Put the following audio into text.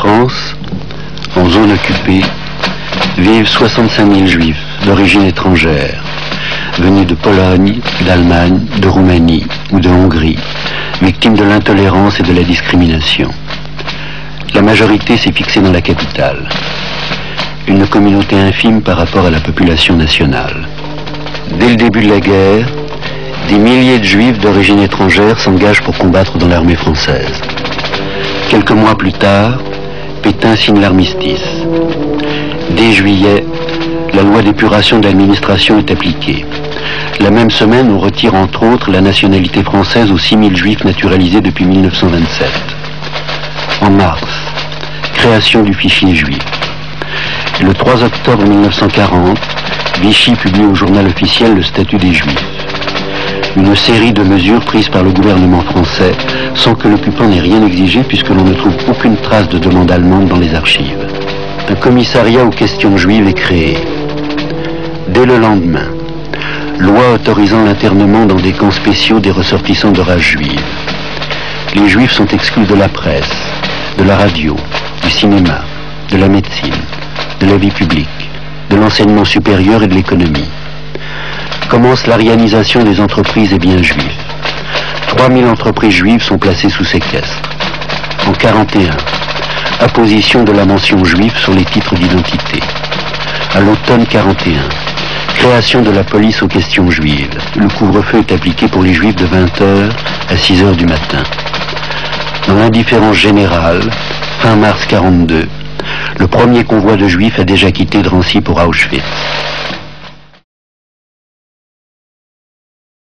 France, en zone occupée, vivent 65 000 juifs d'origine étrangère, venus de Pologne, d'Allemagne, de Roumanie ou de Hongrie, victimes de l'intolérance et de la discrimination. La majorité s'est fixée dans la capitale, une communauté infime par rapport à la population nationale. Dès le début de la guerre, des milliers de juifs d'origine étrangère s'engagent pour combattre dans l'armée française. Quelques mois plus tard, Pétain signe l'armistice. Dès juillet, la loi d'épuration de l'administration est appliquée. La même semaine, on retire entre autres la nationalité française aux 6 000 juifs naturalisés depuis 1927. En mars, création du fichier juif. Et le 3 octobre 1940, Vichy publie au journal officiel le statut des Juifs. Une série de mesures prises par le gouvernement français sans que l'occupant n'ait rien exigé puisque l'on ne trouve aucune trace de demande allemande dans les archives. Un commissariat aux questions juives est créé. Dès le lendemain, loi autorisant l'internement dans des camps spéciaux des ressortissants de race juive. Les juifs sont exclus de la presse, de la radio, du cinéma, de la médecine, de la vie publique, de l'enseignement supérieur et de l'économie. Commence l'arianisation des entreprises et biens juifs. 3000 entreprises juives sont placées sous séquestre. En 1941, apposition de la mention juive sur les titres d'identité. À l'automne 1941, création de la police aux questions juives. Le couvre-feu est appliqué pour les juifs de 20h à 6h du matin. Dans l'indifférence générale, fin mars 1942, le premier convoi de juifs a déjà quitté Drancy pour Auschwitz.